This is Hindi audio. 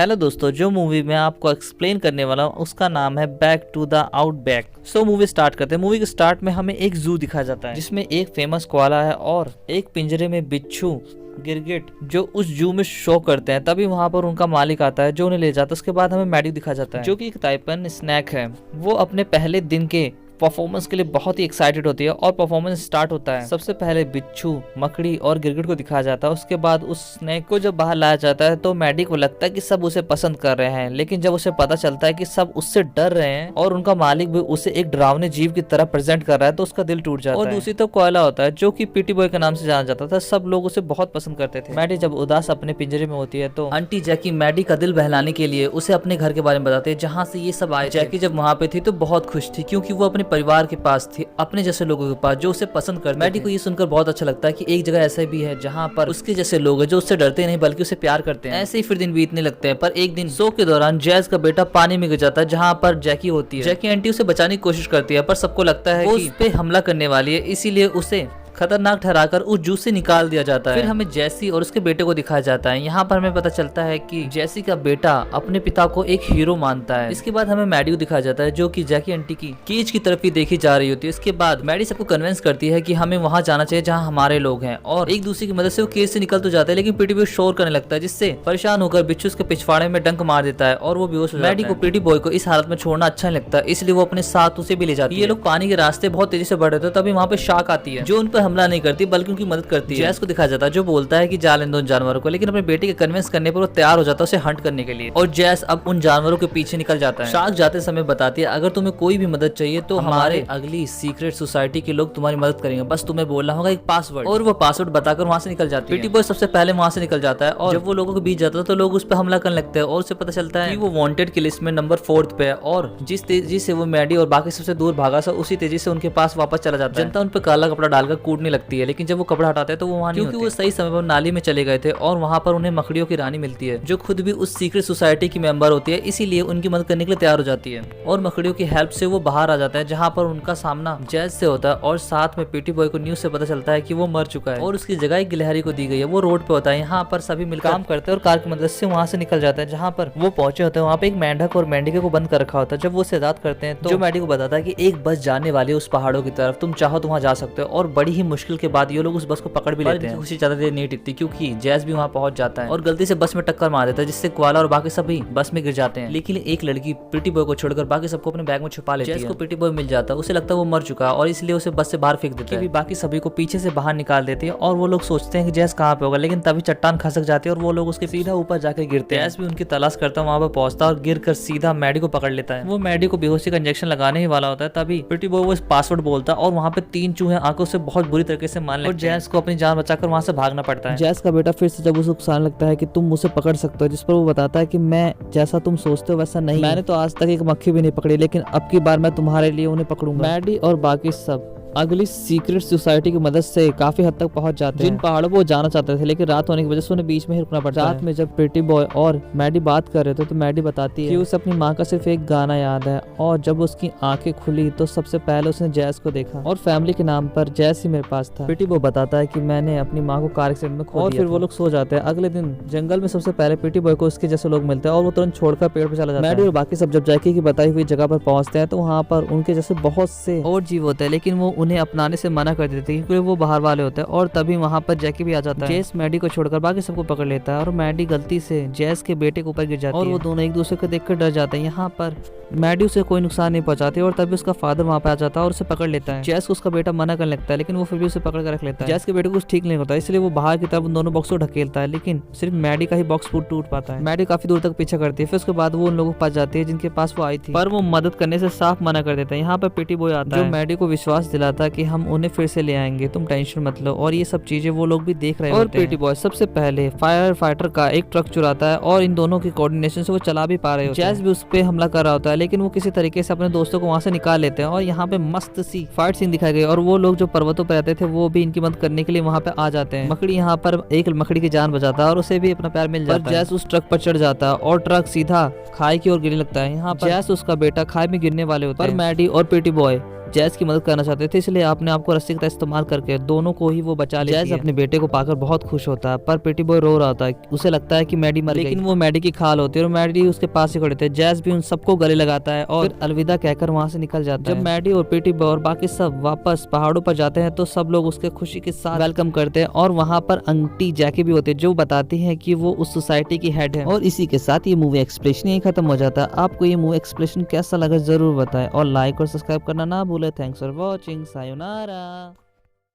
हेलो दोस्तों, जो मूवी मैं आपको एक्सप्लेन करने वाला हूँ उसका नाम है back to the outback. So movie start करते हैं। मूवी के स्टार्ट में हमें एक जू दिखाया जाता है जिसमें एक फेमस कोआला है और एक पिंजरे में बिच्छू गिरगिट जो उस जू में शो करते हैं। तभी वहां पर उनका मालिक आता है जो उन्हें ले जाता है। उसके बाद हमें मैडी दिखाया जाता है जो कि एक ताइपन स्नैक है। वो अपने पहले दिन के परफॉर्मेंस के लिए बहुत ही एक्साइटेड होती है और परफॉर्मेंस स्टार्ट होता है। सबसे पहले बिच्छू, मकड़ी और गिरगिट को दिखाया जाता है। उसके बाद उस स्नेक को जब बाहर लाया जाता है तो मैडी को लगता है कि सब उसे पसंद कर रहे हैं, लेकिन जब उसे पता चलता है कि सब उससे डर रहे हैं और उनका मालिक भी उसे एक डरावने जीव की तरह प्रेजेंट कर रहा है तो उसका दिल टूट जाता है। और दूसरी तरफ कोयला होता है जो कि पीटी बॉय के नाम से जाना जाता था। सब लोग उसे बहुत पसंद करते थे। मैडी जब उदास अपने पिंजरे में होती है तो आंटी जैकी मैडी का दिल बहलाने के लिए उसे अपने घर के बारे में बताते हैं जहाँ से ये सब आए। जैकी जब वहाँ पे थी तो बहुत खुश थी क्योंकि वो अपने परिवार के पास थी, अपने जैसे लोगों के पास जो उसे पसंद करते। मैडी को ये सुनकर बहुत अच्छा लगता है कि एक जगह ऐसा भी है जहाँ पर उसके जैसे लोग हैं जो उससे डरते नहीं बल्कि उसे प्यार करते हैं। ऐसे ही फिर दिन बीतने लगते हैं। पर एक दिन शो के दौरान जैज का बेटा पानी में गिर जाता है जहाँ पर जैकी होती है। जैकी आंटी उसे बचाने की कोशिश करती है पर सबको लगता है कि उस पे हमला करने वाली है, इसीलिए उसे खतरनाक ठहराकर उस जूस से निकाल दिया जाता है। फिर हमें जैसी और उसके बेटे को दिखाया जाता है। यहाँ पर हमें पता चलता है कि जैसी का बेटा अपने पिता को एक हीरो मानता है। इसके बाद हमें मैडी को दिखाया जाता है जो कि जैकी आंटी की केज की तरफ ही देखी जा रही होती है। इसके बाद मैडी सबको कन्विंस करती है कि हमें वहाँ जाना चाहिए जहाँ हमारे लोग हैं और एक दूसरे की मदद से वो केज से निकल तो जाते हैं, लेकिन पीटी बॉय शोर करने लगता है जिससे परेशान होकर बिच्छू उसके पिछवाड़े में डंक मार देता है और वो बेहोश हो जाता है। मैडी को पीटी बॉय को इस हालत में छोड़ना अच्छा नहीं लगता, इसलिए वो अपने साथ उसे भी ले जाती है। ये लोग पानी के रास्ते बहुत तेजी से बढ़ रहे थे तभी वहाँ पे शार्क आती है जो उन पर हमला नहीं करती बल्कि उनकी मदद करती है। जैस को दिखाया जाता है जो बोलता है कि जाल इन दोनों जानवरों को, लेकिन अपने बेटे के कन्विंस करने पर वो तैयार हो जाता है उसे हंट करने के लिए। और जैस अब उन जानवरों के पीछे निकल जाता है। शार्क जाते समय बताती है अगर तुम्हें कोई भी मदद चाहिए तो हमारे अगली सीक्रेट सोसाइटी के लोग तुम्हारी मदद करेंगे, बस तुम्हें बोलना होगा एक पासवर्ड। और वो पासवर्ड बताकर वहां से निकल जाती है। पीटी बॉय सबसे पहले वहां से निकल जाता है और जब वो लोगों के बीच जाता है तो लोग उस पर हमला करने लगते हैं और उसे पता चलता है कि वो वांटेड की लिस्ट में नंबर 4 पे है। और जिस तेजी से वो मैडी और बाकी सबसे दूर भागा सा उसी तेजी से उनके पास वापस चला जाता है। जनता उन पर काला कपड़ा डालकर कूटने लगती है, लेकिन जब वो कपड़ा हटाते हैं तो वो वहां क्योंकि वो सही समय पर नाली में चले गए थे और वहां पर उन्हें मकड़ियों की रानी मिलती है जो खुद भी उस सीक्रेट सोसाइटी की मेंबर होती है, इसीलिए उनकी मदद करने के लिए तैयार हो जाती है। और मकड़ियों की हेल्प से वो बाहर आ जाता है जहां पर उनका सामना जैज से होता है और साथ में पीटी बॉय को न्यूज से पता चलता है कि वो मर चुका है और उसकी जगह एक गिलहरी को दी गई है। वो रोड पे होता है। यहाँ पर सभी मिलकर काम करते हैं और कार की मदद से वहां से निकल जाता है। जहाँ पर वो पहुंचे होते हैं वहाँ पे एक मेंढक और मेंढके को बंद कर रखा होता है। जब वो उसे आजाद करते हैं तो जो मैडी को बताता है कि एक बस जाने वाली है उस पहाड़ों की तरफ, तुम चाहो तो वहाँ जा सकते हो। और बड़ी ही मुश्किल के बाद ये लोग उस बस को पकड़ भी लेते हैं। खुशी ज्यादा देर नहीं टिकती क्योंकि जैज भी वहाँ पहुंच जाता है और गलती से बस में टक्कर मार देता है जिससे कोआला और बाकी सभी बस में गिर जाते हैं। लेकिन एक लड़की प्रीटी बॉय को छोड़कर बाकी सबको अपने बैग में छुपा लेती है। जैज को प्रीटी बॉय मिल जाता है, उसे लगता है वो मर चुका है और इसलिए उसे बस से बाहर फेंक देता है। बाकी सभी को पीछे से बाहर निकाल देती है और वो लोग सोचते हैं कि जैज कहाँ पे होगा, लेकिन तभी चट्टान खसक जाती है और वो लोग उसके सीधा ऊपर जाकर गिरते हैं। जैज भी उनकी तलाश करता है, वहाँ पर पहुंचता है और गिर कर सीधा मैडी को पकड़ लेता है। वो मैडी को बेहोशी का इंजेक्शन लगाने ही वाला होता है तभी प्रीटी बॉय वो पासवर्ड बोलता है और वहाँ पे 3 चूहे आंखों से बहुत बुरी तरीके से मारने लगते हैं और जैज को अपनी जान बचाकर वहाँ से भागना पड़ता है। जैज का बेटा फिर से जब उसे उकसाने लगता है कि तुम मुझे पकड़ सकते हो, जिस पर वो बताता है कि मैं जैसा तुम सोचते हो वैसा नहीं, मैंने तो आज तक एक मक्खी भी नहीं पकड़ी, लेकिन अब की बार मैं तुम्हारे लिए उन्हें पकड़ूंगा। मैडी और बाकी सब अगली सीक्रेट सोसाइटी की मदद से काफी हद तक पहुंच जाते हैं जिन पहाड़ों पर वो जाना चाहते थे, लेकिन रात होने की वजह से उन्हें बीच में ही रुकना पड़ता है। रात में जब प्रीटी बॉय और मैडी बात कर रहे थे तो मैडी बताती है कि उसे अपनी माँ का सिर्फ एक गाना याद है और जब उसकी आंखें खुली तो सबसे पहले उसने जैज को देखा और फैमिली के नाम पर जैज ही मेरे पास था। प्रीटी बॉय बताता है कि मैंने अपनी माँ को कार एक्सीडेंट में खो दिया और फिर वो लोग सो जाते हैं। अगले दिन जंगल में सबसे पहले प्रीटी बॉय को उसके जैसे लोग मिलते हैं और वो तुरंत छोड़कर पेड़ पर चला जाता है। मैडी और बाकी सब जब जैकी की बताई हुई जगह पर पहुंचते हैं तो वहाँ पर उनके जैसे बहुत से और जीव होते हैं, लेकिन वो उन्हें अपनाने से मना कर देते हैं क्योंकि वो बाहर वाले होते हैं। और तभी वहाँ पर जैकी भी आ जाता है। जैस मैडी को छोड़कर बाकी सबको पकड़ लेता है और मैडी गलती से जैस के बेटे के ऊपर गिर जाती है और वो दोनों एक दूसरे को देखकर डर जाते हैं। यहाँ पर मैडी उसे कोई नुकसान नहीं पहुंचाती और तभी उसका फादर वहाँ पे आ जाता है और उसे पकड़ लेता है। जैस को उसका बेटा मना करने लगता है, लेकिन वो फिर भी उसे पकड़ कर रख लेता है। जैस के बेटे को कुछ ठीक नहीं होता, इसलिए वो बाहर की तरफ उन दोनों बॉक्स को ढकेलता है, लेकिन सिर्फ मैडी का ही बॉक्स टूट पाता है। मैडी काफी दूर तक पीछा करती है। फिर उसके बाद वो उन लोगों के पास जाती है जिनके पास वो आई थी, पर वो मदद करने से साफ मना कर देता है। यहाँ पर पीटी बॉय आता है जो मैडी को विश्वास दिलाता है कि हम उन्हें फिर से ले आएंगे, तुम टेंशन मत लो। और ये सब चीजें वो लोग भी देख रहे होते हैं। पीटी बॉय सबसे पहले फायर फाइटर का एक ट्रक चुराता है और इन दोनों की कोऑर्डिनेशन से वो चला भी पा रहे होते हैं। जैज भी उस पे हमला कर रहा होता है, लेकिन वो किसी तरीके से अपने दोस्तों को वहां से निकाल लेते हैं और यहाँ पे मस्त सी फाइट सीन दिखाई गई और वो लोग जो पर्वतों पर रहते थे वो भी इनकी मदद करने के लिए वहाँ पे आ जाते हैं। मकड़ी यहाँ पर एक मकड़ी की जान बचाता है और उसे भी अपना प्यार मिल जाता है। जैस उस ट्रक पर चढ़ जाता है और ट्रक सीधा खाई की ओर गिरने लगता है। यहाँ पर जैस उसका बेटा खाई में गिरने वाले होता है, पर मैडी और पीटी बॉय जैज की मदद करना चाहते थे, इसलिए अपने आपको रस्सी का इस्तेमाल करके दोनों को ही वो बचा लेती है। जैज अपने बेटे को पाकर बहुत खुश होता है, पर प्रीटी बॉय रो रहा होता है। उसे लगता है कि मैडी मर गई, लेकिन वो मैडी की खाल होती है और मैडी उसके पास ही खड़े थे। जैज भी उन सबको गले लगाता है और फिर अलविदा कहकर वहां से निकल जाता है। जब मैडी और प्रीटी बॉय और बाकी सब वापस पहाड़ों पर जाते हैं तो सब लोग उसके खुशी के साथ वेलकम करते हैं और वहां पर आंटी जैकी भी होती है जो बताती है कि वो उस सोसाइटी की हेड है। और इसी के साथ ये मूवी एक्सप्लेनेशन यही खत्म हो जाता है। आपको ये मूवी एक्सप्लेनेशन कैसा लगा जरूर बताएं और लाइक और सब्सक्राइब करना ना भूले। Thanks for watching, sayonara.